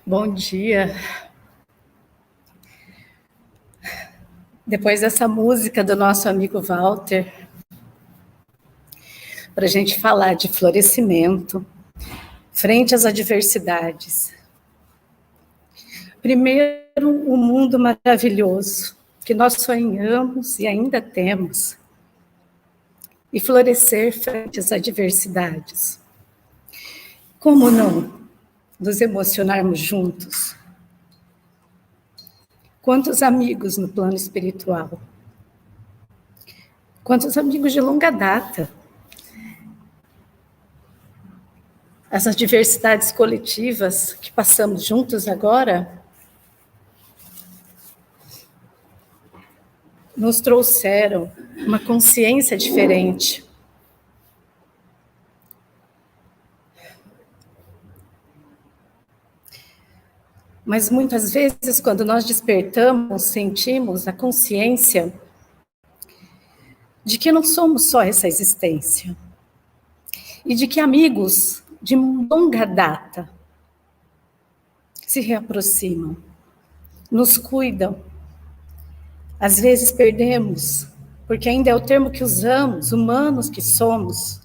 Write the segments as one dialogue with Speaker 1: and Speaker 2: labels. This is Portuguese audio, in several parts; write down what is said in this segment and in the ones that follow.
Speaker 1: Bom dia. Depois dessa música do nosso amigo Walter, para a gente falar de florescimento frente às adversidades. Primeiro, um mundo maravilhoso que nós sonhamos e ainda temos, e florescer frente às adversidades. Como não nos emocionarmos juntos? Quantos amigos no plano espiritual? Quantos amigos de longa data? As adversidades coletivas que passamos juntos agora nos trouxeram uma consciência diferente. Mas muitas vezes, quando nós despertamos, sentimos a consciência de que não somos só essa existência, e de que amigos de longa data se reaproximam, nos cuidam. Às vezes perdemos, porque ainda é o termo que usamos, humanos que somos,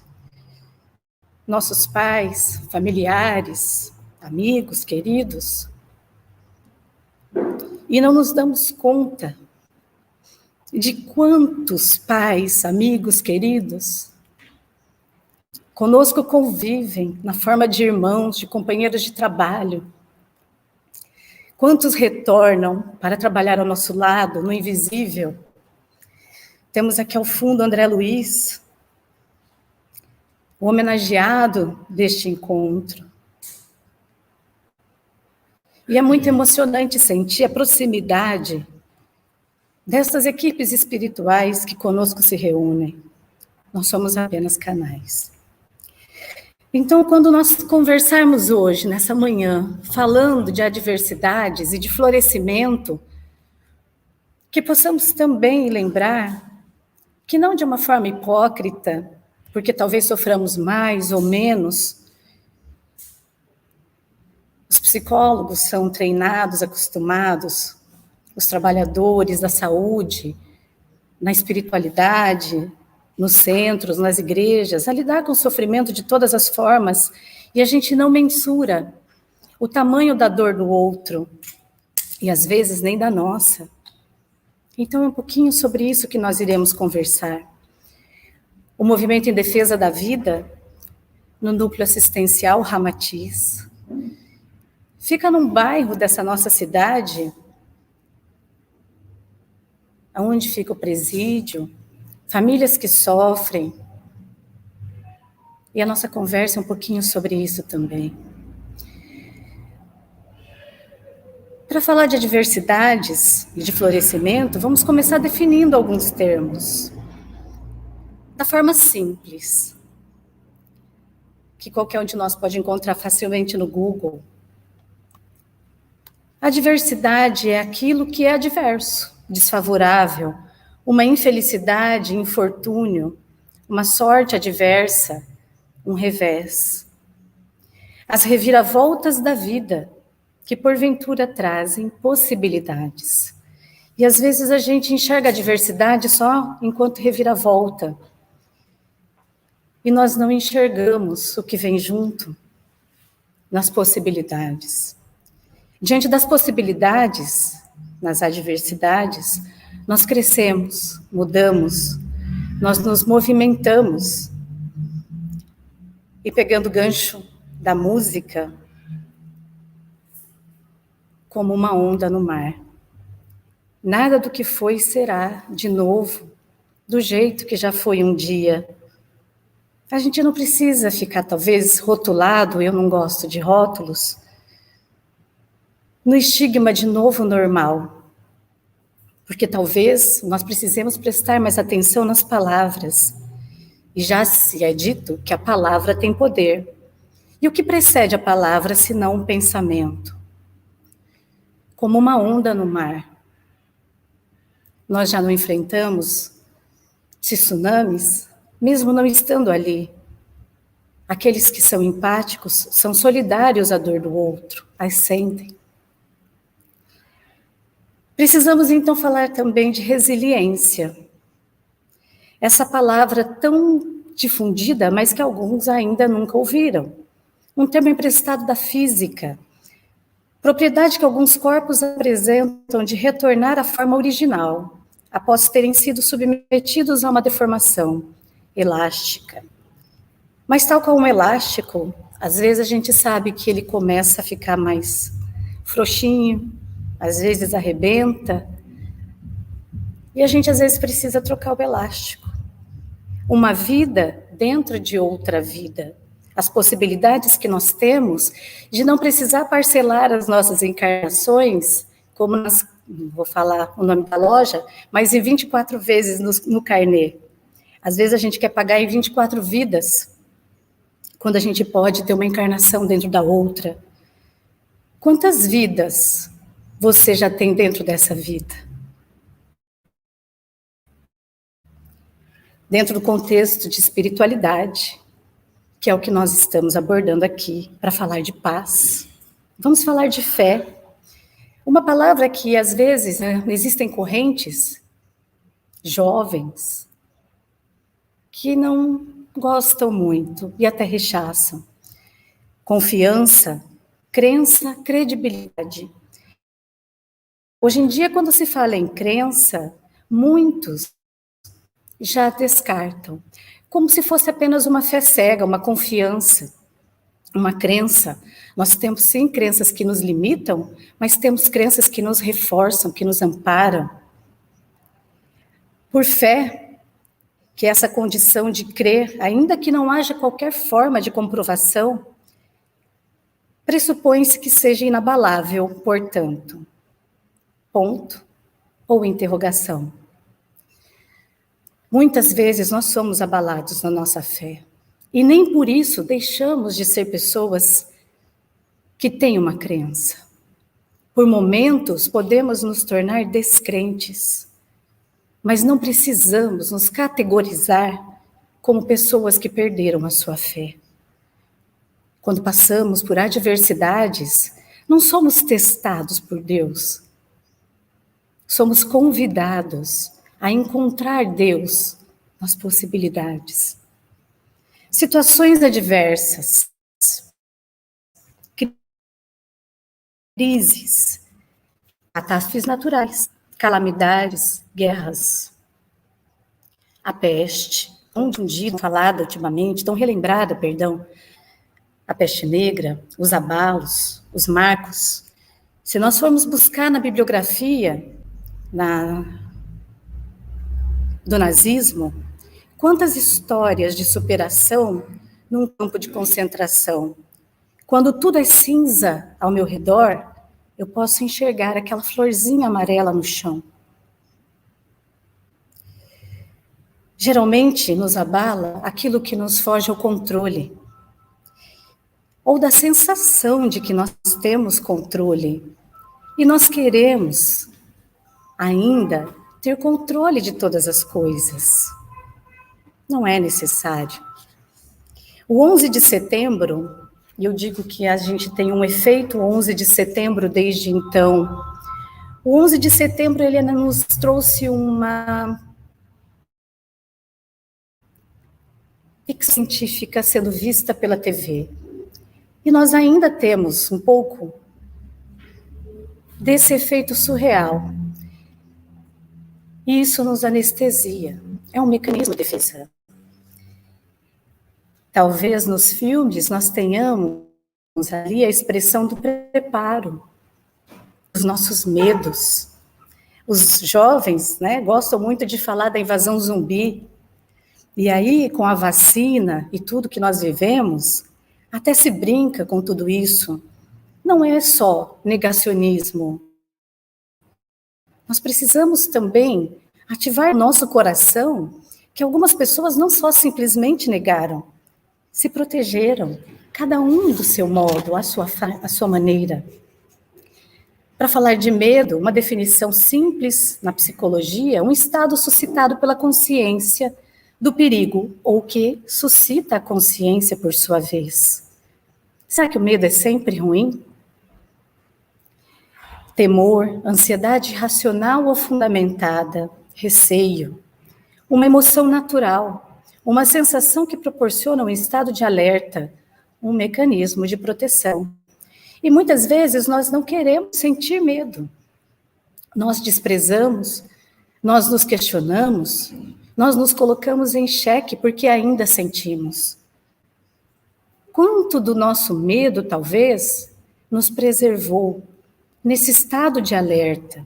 Speaker 1: nossos pais, familiares, amigos, queridos, e não nos damos conta de quantos pais, amigos, queridos, conosco convivem na forma de irmãos, de companheiros de trabalho. Quantos retornam para trabalhar ao nosso lado, no invisível? Temos aqui ao fundo André Luiz, o homenageado deste encontro. E é muito emocionante sentir a proximidade dessas equipes espirituais que conosco se reúnem. Nós somos apenas canais. Então, quando nós conversarmos hoje, nessa manhã, falando de adversidades e de florescimento, que possamos também lembrar que não de uma forma hipócrita, porque talvez soframos mais ou menos. Os psicólogos são treinados, acostumados, os trabalhadores da saúde, na espiritualidade, nos centros, nas igrejas, a lidar com o sofrimento de todas as formas, e a gente não mensura o tamanho da dor do outro, e às vezes nem da nossa. Então é um pouquinho sobre isso que nós iremos conversar. O movimento em defesa da vida, no núcleo assistencial Ramatiz, fica num bairro dessa nossa cidade, onde fica o presídio, famílias que sofrem. E a nossa conversa é um pouquinho sobre isso também. Para falar de adversidades e de florescimento, vamos começar definindo alguns termos. Da forma simples, que qualquer um de nós pode encontrar facilmente no Google. A adversidade é aquilo que é adverso, desfavorável, uma infelicidade, infortúnio, uma sorte adversa, um revés. As reviravoltas da vida, que porventura trazem possibilidades. E às vezes a gente enxerga a adversidade só enquanto reviravolta. E nós não enxergamos o que vem junto nas possibilidades. Diante das possibilidades, nas adversidades, nós crescemos, mudamos, nós nos movimentamos. E pegando o gancho da música, como uma onda no mar. Nada do que foi será de novo, do jeito que já foi um dia. A gente não precisa ficar, talvez, rotulado, eu não gosto de rótulos, no estigma de novo normal. Porque talvez nós precisemos prestar mais atenção nas palavras. E já se é dito que a palavra tem poder. E o que precede a palavra, senão um pensamento? Como uma onda no mar. Nós já não enfrentamos tsunamis, mesmo não estando ali. Aqueles que são empáticos são solidários à dor do outro, as sentem. Precisamos então falar também de resiliência. Essa palavra tão difundida, mas que alguns ainda nunca ouviram. Um termo emprestado da física. Propriedade que alguns corpos apresentam de retornar à forma original, após terem sido submetidos a uma deformação elástica. Mas tal como o elástico, às vezes a gente sabe que ele começa a ficar mais frouxinho, às vezes arrebenta, e a gente às vezes precisa trocar o elástico. Uma vida dentro de outra vida. As possibilidades que nós temos de não precisar parcelar as nossas encarnações, como nas, não vou falar o nome da loja, mas em 24 vezes no carnê. Às vezes a gente quer pagar em 24 vidas, quando a gente pode ter uma encarnação dentro da outra. Quantas vidas você já tem dentro dessa vida? Dentro do contexto de espiritualidade, que é o que nós estamos abordando aqui, para falar de paz. Vamos falar de fé. Uma palavra que, às vezes, existem correntes jovens que não gostam muito e até rechaçam. Confiança, crença, credibilidade. Hoje em dia, quando se fala em crença, muitos já descartam, como se fosse apenas uma fé cega, uma confiança, uma crença. Nós temos sim crenças que nos limitam, mas temos crenças que nos reforçam, que nos amparam. Por fé, que é essa condição de crer, ainda que não haja qualquer forma de comprovação, pressupõe-se que seja inabalável, portanto. Ponto ou interrogação. Muitas vezes nós somos abalados na nossa fé, e nem por isso deixamos de ser pessoas que têm uma crença. Por momentos podemos nos tornar descrentes, mas não precisamos nos categorizar como pessoas que perderam a sua fé. Quando passamos por adversidades, não somos testados por Deus, somos convidados a encontrar Deus nas possibilidades. Situações adversas, crises, catástrofes naturais, calamidades, guerras, a peste, tão difundida, falada ultimamente, tão relembrada, perdão, a peste negra, os abalos, os marcos. Se nós formos buscar na bibliografia, do nazismo, quantas histórias de superação num campo de concentração. Quando tudo é cinza ao meu redor, eu posso enxergar aquela florzinha amarela no chão. Geralmente nos abala aquilo que nos foge ao controle, ou da sensação de que nós temos controle, e nós queremos ainda ter controle de todas as coisas. Não é necessário. O 11 de setembro, e eu digo que a gente tem um efeito 11 de setembro desde então. O 11 de setembro ele nos trouxe uma ficção científica sendo vista pela TV. E nós ainda temos um pouco desse efeito surreal. E isso nos anestesia. É um mecanismo de defesa. Talvez nos filmes nós tenhamos ali a expressão do preparo, os nossos medos. Os jovens, gostam muito de falar da invasão zumbi. E aí, com a vacina e tudo que nós vivemos, até se brinca com tudo isso. Não é só negacionismo. Nós precisamos também ativar nosso coração, que algumas pessoas não só simplesmente negaram, se protegeram, cada um do seu modo, à sua maneira. Para falar de medo, uma definição simples na psicologia, um estado suscitado pela consciência do perigo ou que suscita a consciência por sua vez. Será que o medo é sempre ruim? Temor, ansiedade racional ou fundamentada, receio, uma emoção natural, uma sensação que proporciona um estado de alerta, um mecanismo de proteção. E muitas vezes nós não queremos sentir medo. Nós desprezamos, nós nos questionamos, nós nos colocamos em xeque porque ainda sentimos. Quanto do nosso medo, talvez, nos preservou nesse estado de alerta?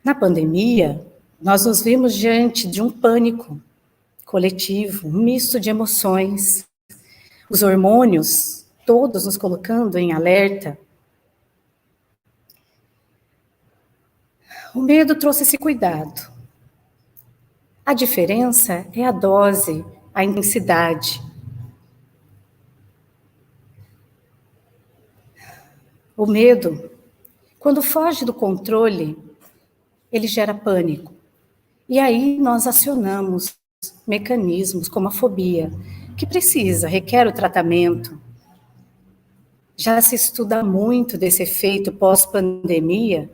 Speaker 1: Na pandemia, nós nos vimos diante de um pânico coletivo, um misto de emoções, os hormônios todos nos colocando em alerta. O medo trouxe esse cuidado. A diferença é a dose, a intensidade. O medo, quando foge do controle, ele gera pânico. E aí nós acionamos mecanismos como a fobia, que requer o tratamento. Já se estuda muito desse efeito pós-pandemia,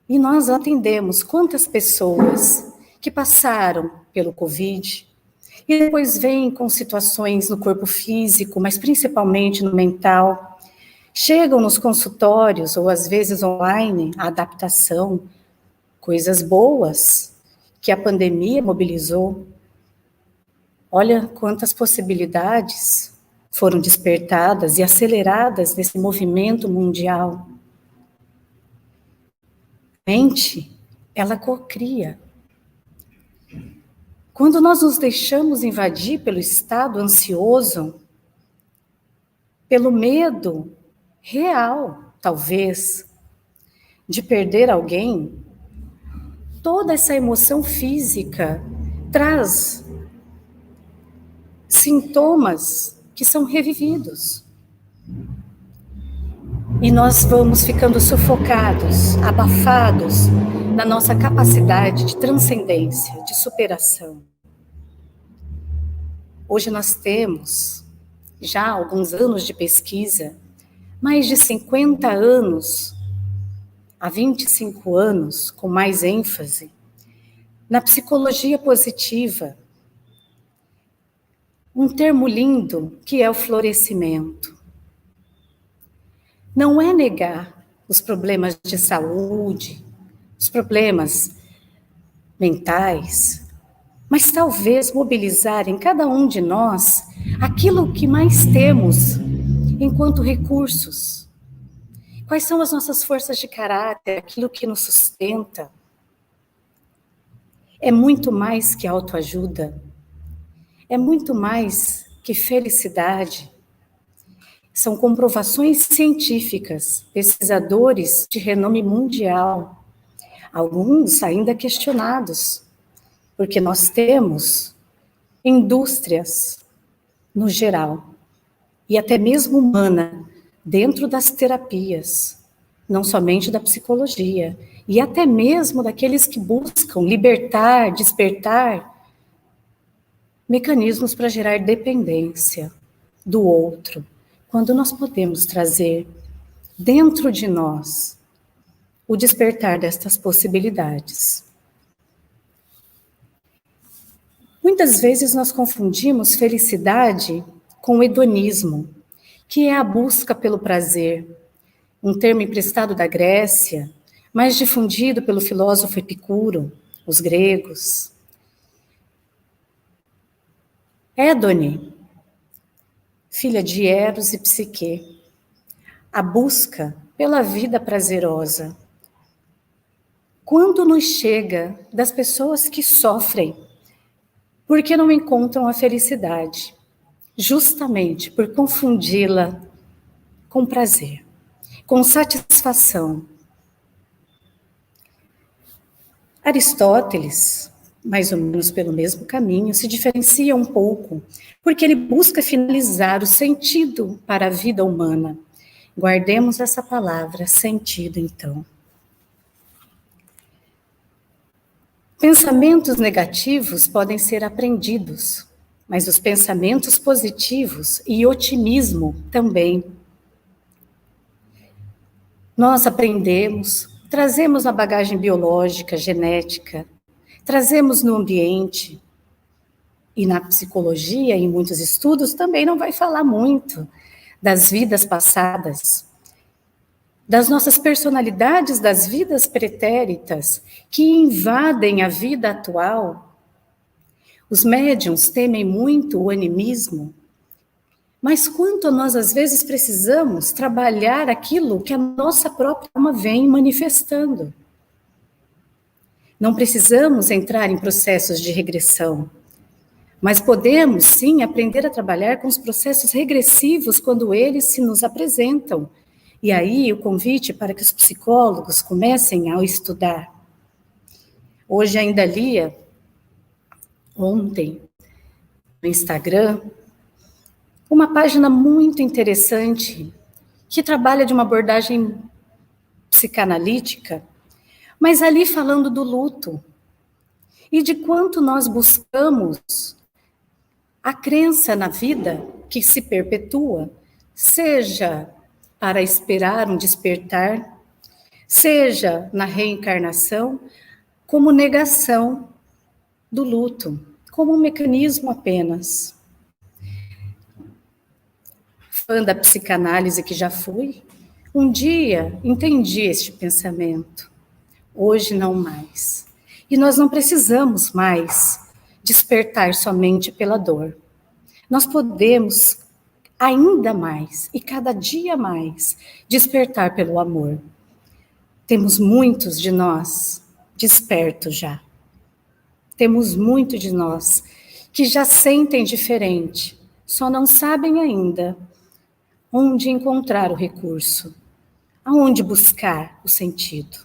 Speaker 1: e nós atendemos quantas pessoas que passaram pelo Covid e depois vêm com situações no corpo físico, mas principalmente no mental, chegam nos consultórios ou às vezes online, a adaptação, coisas boas que a pandemia mobilizou. Olha quantas possibilidades foram despertadas e aceleradas nesse movimento mundial. A mente, ela cocria. Quando nós nos deixamos invadir pelo estado ansioso, pelo medo real, talvez, de perder alguém, toda essa emoção física traz sintomas que são revividos. E nós vamos ficando sufocados, abafados na nossa capacidade de transcendência, de superação. Hoje nós temos já alguns anos de pesquisa, mais de 50 anos, há 25 anos, com mais ênfase, na psicologia positiva. Um termo lindo que é o florescimento. Não é negar os problemas de saúde, os problemas mentais, mas talvez mobilizar em cada um de nós aquilo que mais temos enquanto recursos. Quais são as nossas forças de caráter, aquilo que nos sustenta? É muito mais que autoajuda, é muito mais que felicidade. São comprovações científicas, pesquisadores de renome mundial, alguns ainda questionados, porque nós temos indústrias, no geral, e até mesmo humana, dentro das terapias, não somente da psicologia, e até mesmo daqueles que buscam libertar, despertar mecanismos para gerar dependência do outro, quando nós podemos trazer dentro de nós o despertar destas possibilidades. Muitas vezes nós confundimos felicidade com hedonismo, que é a busca pelo prazer, um termo emprestado da Grécia, mas difundido pelo filósofo Epicuro, os gregos. Hédone, filha de Eros e Psique, a busca pela vida prazerosa. Quando nos chega das pessoas que sofrem porque não encontram a felicidade, justamente por confundi-la com prazer, com satisfação. Aristóteles, mais ou menos pelo mesmo caminho, se diferencia um pouco, porque ele busca finalizar o sentido para a vida humana. Guardemos essa palavra, sentido, então. Pensamentos negativos podem ser aprendidos, mas os pensamentos positivos e otimismo também. Nós aprendemos, trazemos na bagagem biológica, genética, trazemos no ambiente, e na psicologia, em muitos estudos, também não vai falar muito das vidas passadas, das nossas personalidades, das vidas pretéritas, que invadem a vida atual. Os médiuns temem muito o animismo, mas quanto nós, às vezes, precisamos trabalhar aquilo que a nossa própria alma vem manifestando. Não precisamos entrar em processos de regressão, mas podemos, sim, aprender a trabalhar com os processos regressivos quando eles se nos apresentam. E aí, o convite para que os psicólogos comecem a estudar. Hoje ainda lia, ontem, no Instagram, uma página muito interessante que trabalha de uma abordagem psicanalítica, mas ali falando do luto e de quanto nós buscamos a crença na vida que se perpetua, seja para esperar um despertar, seja na reencarnação, como negação do luto, como um mecanismo apenas. Fã da psicanálise que já fui, um dia entendi este pensamento, hoje não mais. E nós não precisamos mais despertar somente pela dor. Nós podemos ainda mais, e cada dia mais, despertar pelo amor. Temos muitos de nós despertos já. Temos muito de nós que já sentem diferente, só não sabem ainda onde encontrar o recurso, aonde buscar o sentido.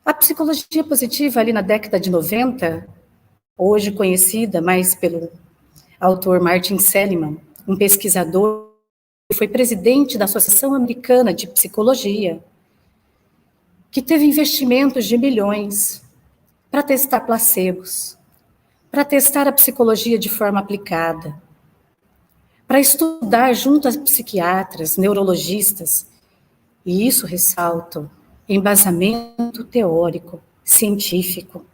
Speaker 1: A psicologia positiva, ali na década de 90, hoje conhecida mais pelo autor Martin Seligman, um pesquisador que foi presidente da Associação Americana de Psicologia, que teve investimentos de milhões para testar placebos, para testar a psicologia de forma aplicada, para estudar junto a psiquiatras, neurologistas, e isso ressalto, embasamento teórico, científico,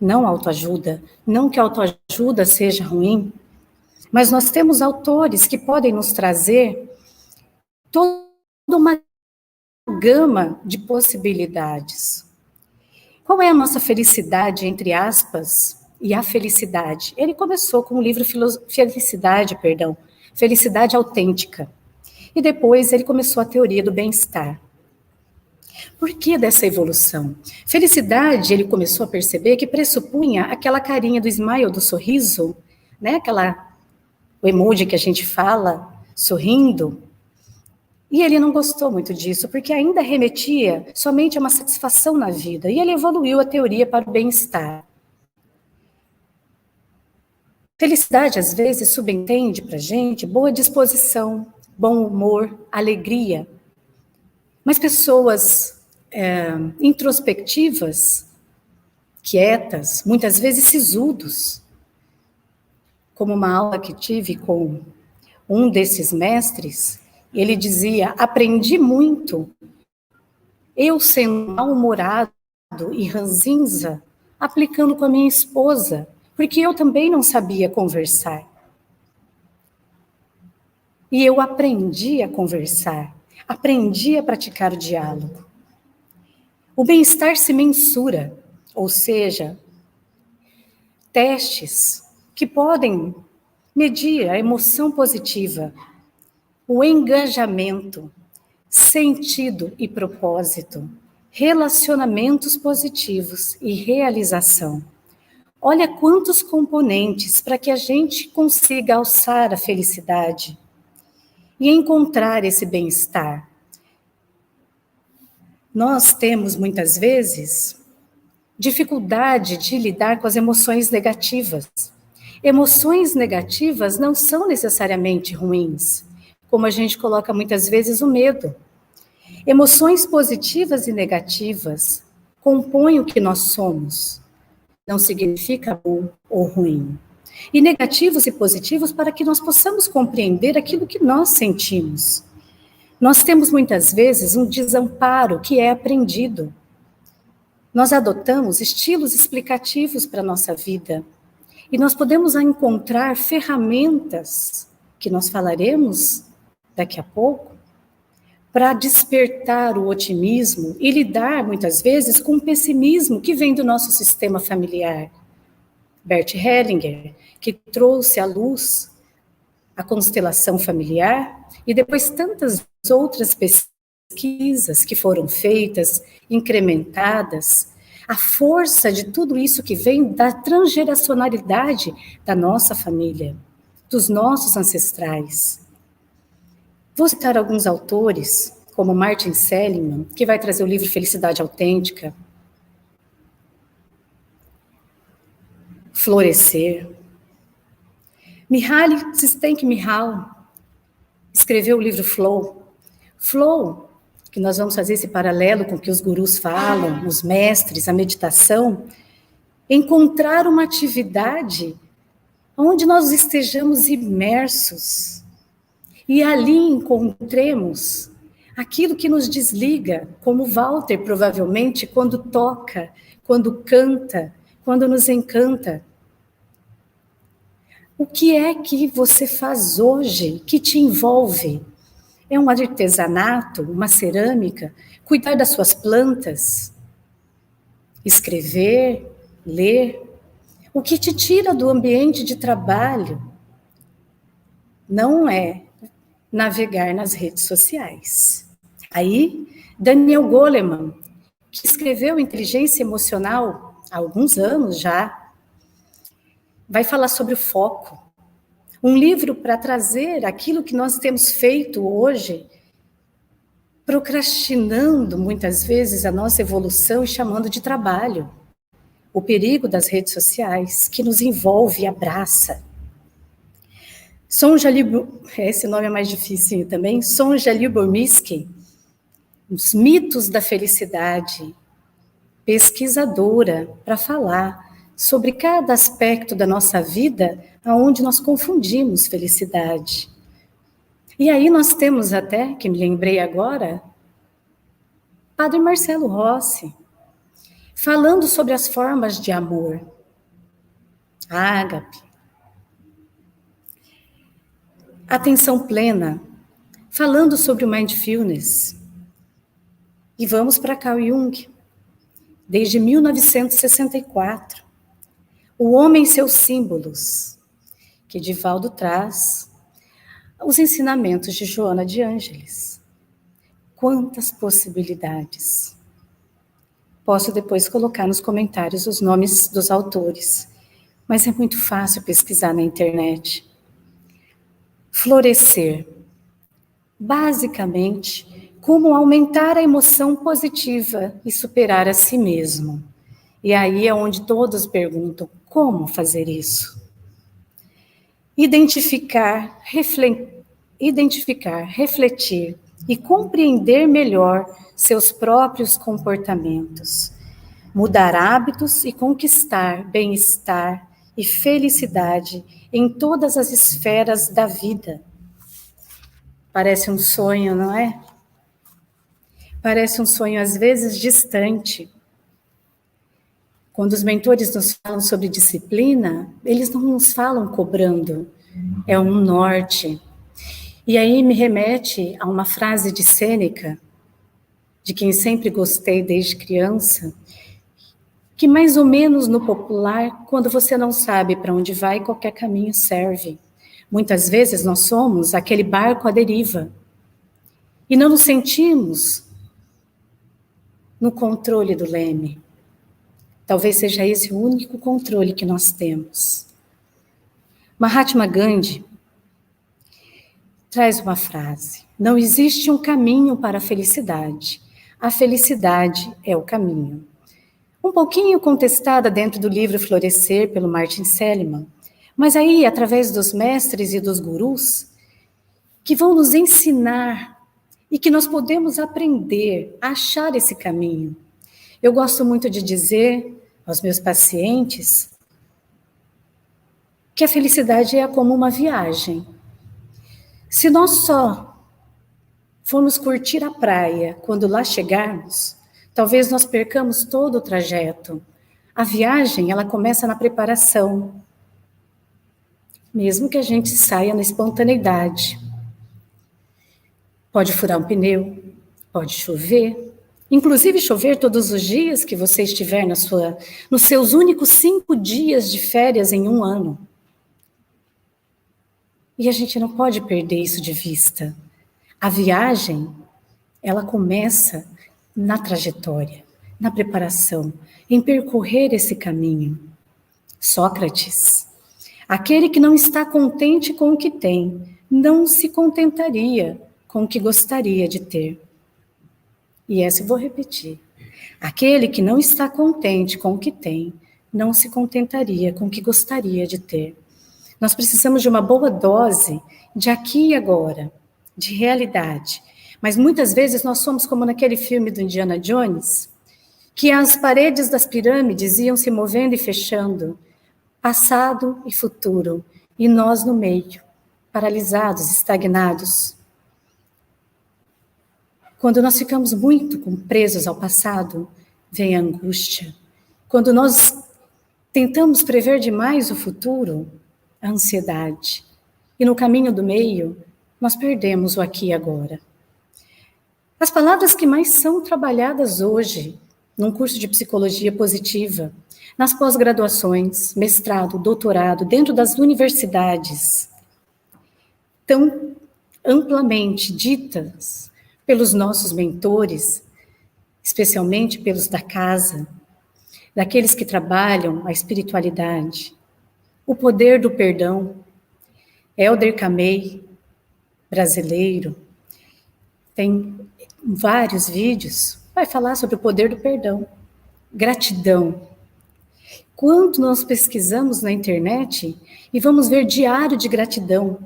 Speaker 1: não autoajuda, não que a autoajuda seja ruim, mas nós temos autores que podem nos trazer toda uma gama de possibilidades. Qual é a nossa felicidade, entre aspas, e a felicidade? Ele começou com o livro Felicidade Autêntica. E depois ele começou a teoria do bem-estar. Por que dessa evolução? Felicidade, ele começou a perceber que pressupunha aquela carinha do smile, do sorriso, né? O emoji que a gente fala, sorrindo. E ele não gostou muito disso, porque ainda remetia somente a uma satisfação na vida. E ele evoluiu a teoria para o bem-estar. Felicidade, às vezes, subentende para a gente boa disposição, bom humor, alegria. Mas pessoas introspectivas, quietas, muitas vezes sisudos, como uma aula que tive com um desses mestres, ele dizia, aprendi muito, eu sendo mal-humorado e ranzinza, aplicando com a minha esposa, porque eu também não sabia conversar. E eu aprendi a conversar, aprendi a praticar o diálogo. O bem-estar se mensura, ou seja, testes que podem medir a emoção positiva, o engajamento, sentido e propósito, relacionamentos positivos e realização. Olha quantos componentes para que a gente consiga alçar a felicidade e encontrar esse bem-estar. Nós temos, muitas vezes, dificuldade de lidar com as emoções negativas. Emoções negativas não são necessariamente ruins, como a gente coloca muitas vezes o medo. Emoções positivas e negativas, compõem o que nós somos. Não significa bom ou ruim. E negativos e positivos para que nós possamos compreender aquilo que nós sentimos. Nós temos muitas vezes um desamparo que é aprendido. Nós adotamos estilos explicativos para a nossa vida. E nós podemos encontrar ferramentas, que nós falaremos daqui a pouco, para despertar o otimismo e lidar, muitas vezes, com o pessimismo que vem do nosso sistema familiar. Bert Hellinger, que trouxe à luz a constelação familiar, e depois tantas outras pesquisas que foram feitas, incrementadas, a força de tudo isso que vem da transgeracionalidade da nossa família, dos nossos ancestrais. Vou citar alguns autores, como Martin Seligman, que vai trazer o livro Felicidade Autêntica, Florescer. Mihaly Csikszentmihalyi escreveu o livro Flow. Flow, que nós vamos fazer esse paralelo com o que os gurus falam, os mestres, a meditação, encontrar uma atividade onde nós estejamos imersos e ali encontremos aquilo que nos desliga, como Walter provavelmente quando toca, quando canta, quando nos encanta. O que é que você faz hoje que te envolve? É um artesanato, uma cerâmica, cuidar das suas plantas, escrever, ler. O que te tira do ambiente de trabalho não é navegar nas redes sociais. Aí, Daniel Goleman, que escreveu Inteligência Emocional há alguns anos já, vai falar sobre o foco. Um livro para trazer aquilo que nós temos feito hoje, procrastinando muitas vezes a nossa evolução e chamando de trabalho. O perigo das redes sociais, que nos envolve e abraça. Sonja Lyubomirsky, esse nome é mais difícil também, Sonja Lyubomirsky, os mitos da felicidade, pesquisadora, para falar sobre cada aspecto da nossa vida onde nós confundimos felicidade. E aí nós temos até, que me lembrei agora, Padre Marcelo Rossi, falando sobre as formas de amor. Ágape. Atenção plena, falando sobre o mindfulness. E vamos para Carl Jung, desde 1964. O Homem e Seus Símbolos, que Divaldo traz os ensinamentos de Joana de Ângeles. Quantas possibilidades! Posso depois colocar nos comentários os nomes dos autores, mas é muito fácil pesquisar na internet. Florescer. Basicamente, como aumentar a emoção positiva e superar a si mesmo. E aí é onde todos perguntam, como fazer isso? Identificar, refletir e compreender melhor seus próprios comportamentos. Mudar hábitos e conquistar bem-estar e felicidade em todas as esferas da vida. Parece um sonho, não é? Parece um sonho às vezes distante. Quando os mentores nos falam sobre disciplina, eles não nos falam cobrando, é um norte. E aí me remete a uma frase de Sêneca, de quem sempre gostei desde criança, que mais ou menos no popular, quando você não sabe para onde vai, qualquer caminho serve. Muitas vezes nós somos aquele barco à deriva, e não nos sentimos no controle do leme. Talvez seja esse o único controle que nós temos. Mahatma Gandhi traz uma frase: não existe um caminho para a felicidade é o caminho. Um pouquinho contestada dentro do livro Florescer, pelo Martin Seligman, mas aí, através dos mestres e dos gurus, que vão nos ensinar e que nós podemos aprender a achar esse caminho. Eu gosto muito de dizer aos meus pacientes que a felicidade é como uma viagem. Se nós só formos curtir a praia quando lá chegarmos, talvez nós percamos todo o trajeto. A viagem, ela começa na preparação, mesmo que a gente saia na espontaneidade. Pode furar um pneu, pode chover, inclusive chover todos os dias que você estiver nos seus únicos 5 dias de férias em um ano. E a gente não pode perder isso de vista. A viagem, ela começa na trajetória, na preparação, em percorrer esse caminho. Sócrates, aquele que não está contente com o que tem, não se contentaria com o que gostaria de ter. E essa eu vou repetir. Aquele que não está contente com o que tem, não se contentaria com o que gostaria de ter. Nós precisamos de uma boa dose de aqui e agora, de realidade. Mas muitas vezes nós somos como naquele filme do Indiana Jones, que as paredes das pirâmides iam se movendo e fechando, passado e futuro, e nós no meio, paralisados, estagnados. Quando nós ficamos muito presos ao passado, vem a angústia. Quando nós tentamos prever demais o futuro, a ansiedade. E no caminho do meio, nós perdemos o aqui e agora. As palavras que mais são trabalhadas hoje, num curso de psicologia positiva, nas pós-graduações, mestrado, doutorado, dentro das universidades, tão amplamente ditas pelos nossos mentores, especialmente pelos da casa, daqueles que trabalham a espiritualidade, o poder do perdão. Helder Camei, brasileiro, tem vários vídeos, vai falar sobre o poder do perdão. Gratidão. Quanto nós pesquisamos na internet e vamos ver diário de gratidão,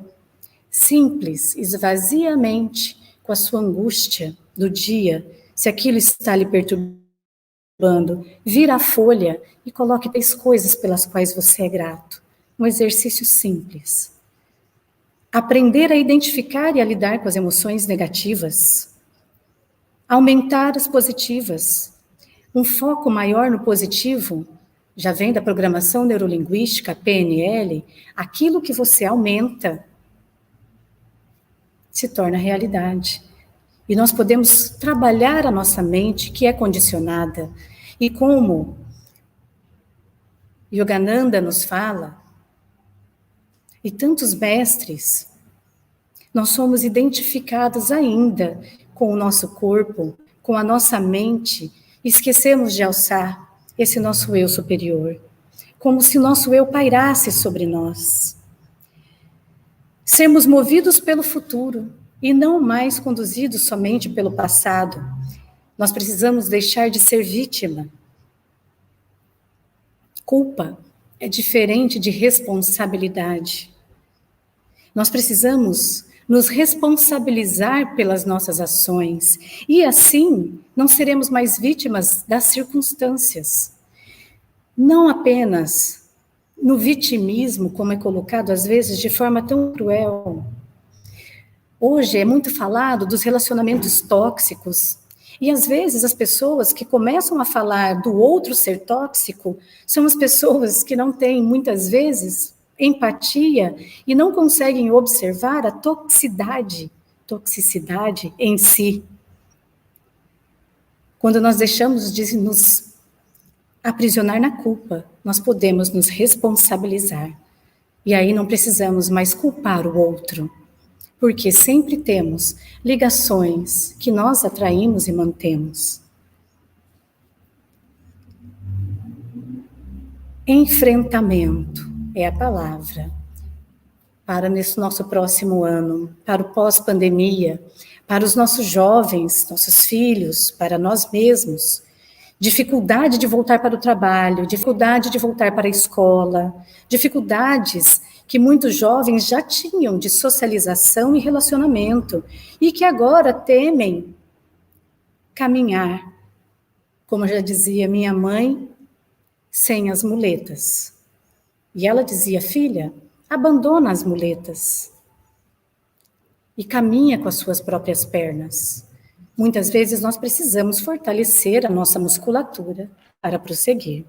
Speaker 1: simples, esvazia a mente com a sua angústia do dia, se aquilo está lhe perturbando, vira a folha e coloque 3 coisas pelas quais você é grato. Um exercício simples. Aprender a identificar e a lidar com as emoções negativas. Aumentar as positivas. Um foco maior no positivo, já vem da programação neurolinguística, PNL, aquilo que você aumenta se torna realidade. E nós podemos trabalhar a nossa mente, que é condicionada. E como Yogananda nos fala, e tantos mestres, nós somos identificados ainda com o nosso corpo, com a nossa mente, esquecemos de alçar esse nosso eu superior, como se nosso eu pairasse sobre nós. Sermos movidos pelo futuro e não mais conduzidos somente pelo passado. Nós precisamos deixar de ser vítima. Culpa é diferente de responsabilidade. Nós precisamos nos responsabilizar pelas nossas ações e assim não seremos mais vítimas das circunstâncias. Não apenas no vitimismo, como é colocado às vezes de forma tão cruel. Hoje é muito falado dos relacionamentos tóxicos. E às vezes as pessoas que começam a falar do outro ser tóxico são as pessoas que não têm, muitas vezes, empatia e não conseguem observar a toxicidade em si. Quando nós deixamos de nos aprisionar na culpa, nós podemos nos responsabilizar. E aí não precisamos mais culpar o outro. Porque sempre temos ligações que nós atraímos e mantemos. Enfrentamento é a palavra para nesse nosso próximo ano, para o pós-pandemia, para os nossos jovens, nossos filhos, para nós mesmos. Dificuldade de voltar para o trabalho, dificuldade de voltar para a escola, dificuldades que muitos jovens já tinham de socialização e relacionamento, e que agora temem caminhar como já dizia minha mãe, sem as muletas. E ela dizia: filha, abandona as muletas e caminha com as suas próprias pernas. Muitas vezes nós precisamos fortalecer a nossa musculatura para prosseguir.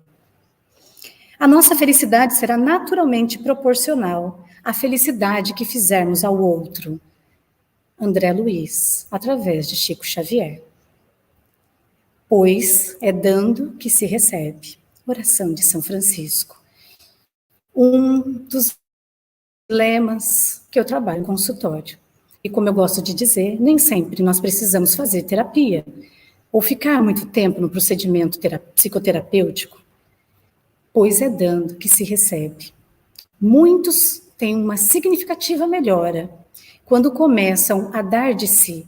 Speaker 1: A nossa felicidade será naturalmente proporcional à felicidade que fizermos ao outro. André Luiz, através de Chico Xavier. Pois é dando que se recebe. Oração de São Francisco. Um dos lemas que eu trabalho no consultório. E como eu gosto de dizer, nem sempre nós precisamos fazer terapia ou ficar muito tempo no procedimento psicoterapêutico, pois é dando que se recebe. Muitos têm uma significativa melhora quando começam a dar de si,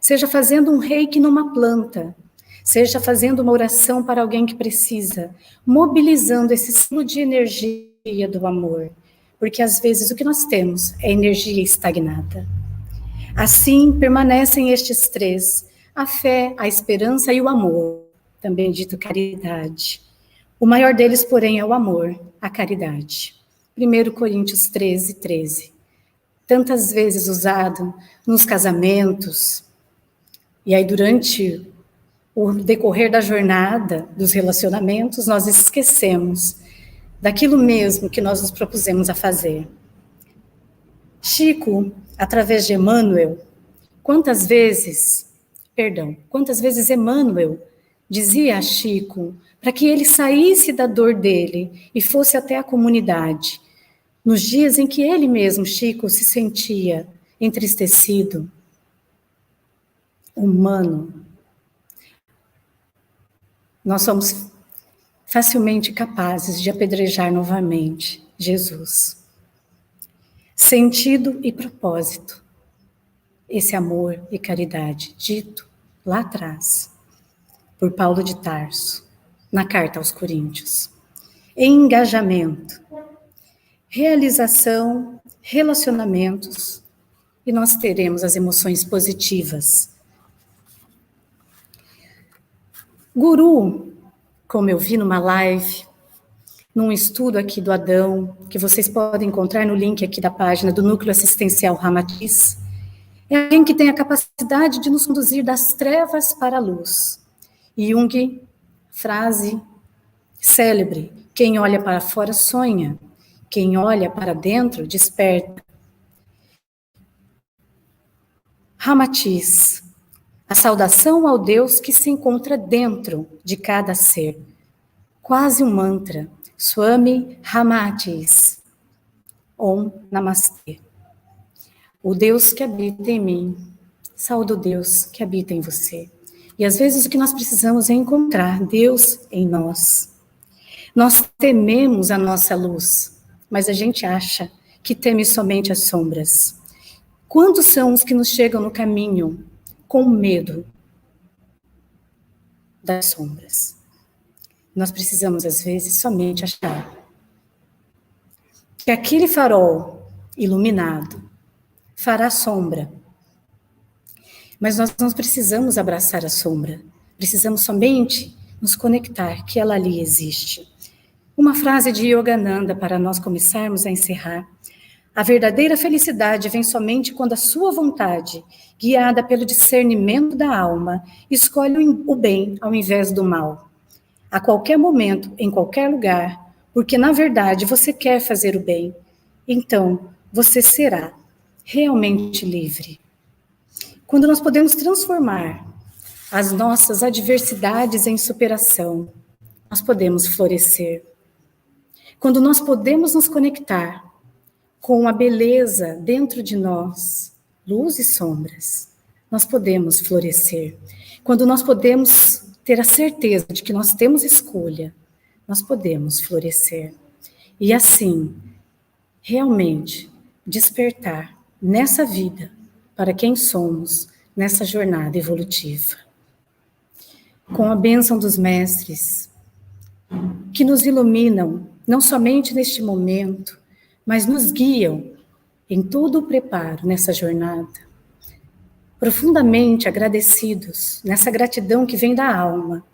Speaker 1: seja fazendo um reiki numa planta, seja fazendo uma oração para alguém que precisa, mobilizando esse ciclo de energia do amor, porque às vezes o que nós temos é energia estagnada. Assim permanecem estes três: a fé, a esperança e o amor, também dito caridade. O maior deles, porém, é o amor, a caridade. 1 Coríntios 13, 13. Tantas vezes usado nos casamentos, e aí durante o decorrer da jornada dos relacionamentos, nós esquecemos daquilo mesmo que nós nos propusemos a fazer. Chico, através de Emmanuel, quantas vezes Emmanuel dizia a Chico para que ele saísse da dor dele e fosse até a comunidade, nos dias em que ele mesmo, Chico, se sentia entristecido, humano. Nós somos facilmente capazes de apedrejar novamente Jesus. Sentido e propósito. Esse amor e caridade, dito lá atrás, por Paulo de Tarso, na carta aos Coríntios. Engajamento, realização, relacionamentos, e nós teremos as emoções positivas. Guru, como eu vi numa live, num estudo aqui do Adão, que vocês podem encontrar no link aqui da página do Núcleo Assistencial Ramatiz, é alguém que tem a capacidade de nos conduzir das trevas para a luz. Jung, frase célebre: quem olha para fora sonha, quem olha para dentro desperta. Ramatiz, a saudação ao Deus que se encontra dentro de cada ser. Quase um mantra. Swami Ramatiz. Om Namastê. O Deus que habita em mim, sauda o Deus que habita em você. E às vezes o que nós precisamos é encontrar Deus em nós. Nós tememos a nossa luz, mas a gente acha que teme somente as sombras. Quantos são os que nos chegam no caminho com medo das sombras? Nós precisamos, às vezes, somente achar que aquele farol iluminado fará sombra. Mas nós não precisamos abraçar a sombra. Precisamos somente nos conectar que ela ali existe. Uma frase de Yogananda para nós começarmos a encerrar. A verdadeira felicidade vem somente quando a sua vontade, guiada pelo discernimento da alma, escolhe o bem ao invés do mal. A qualquer momento, em qualquer lugar, porque na verdade você quer fazer o bem, então você será realmente livre. Quando nós podemos transformar as nossas adversidades em superação, nós podemos florescer. Quando nós podemos nos conectar com a beleza dentro de nós, luz e sombras, nós podemos florescer. Quando nós podemos ter a certeza de que nós temos escolha, nós podemos florescer. E assim, realmente, despertar nessa vida para quem somos, nessa jornada evolutiva. Com a bênção dos mestres, que nos iluminam, não somente neste momento, mas nos guiam em todo o preparo nessa jornada. Profundamente agradecidos, nessa gratidão que vem da alma,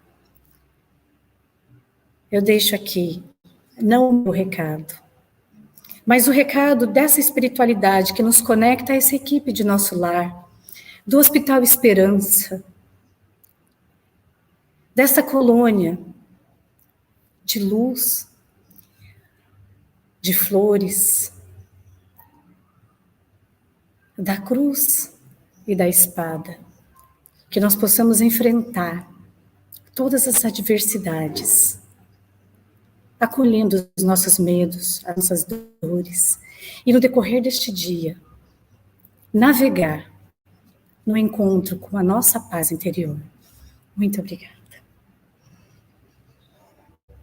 Speaker 1: eu deixo aqui, não o meu recado, mas o recado dessa espiritualidade que nos conecta a essa equipe de nosso lar, do Hospital Esperança, dessa colônia de luz, de flores, da cruz e da espada, que nós possamos enfrentar todas as adversidades, acolhendo os nossos medos, as nossas dores, e no decorrer deste dia, navegar no encontro com a nossa paz interior. Muito obrigada.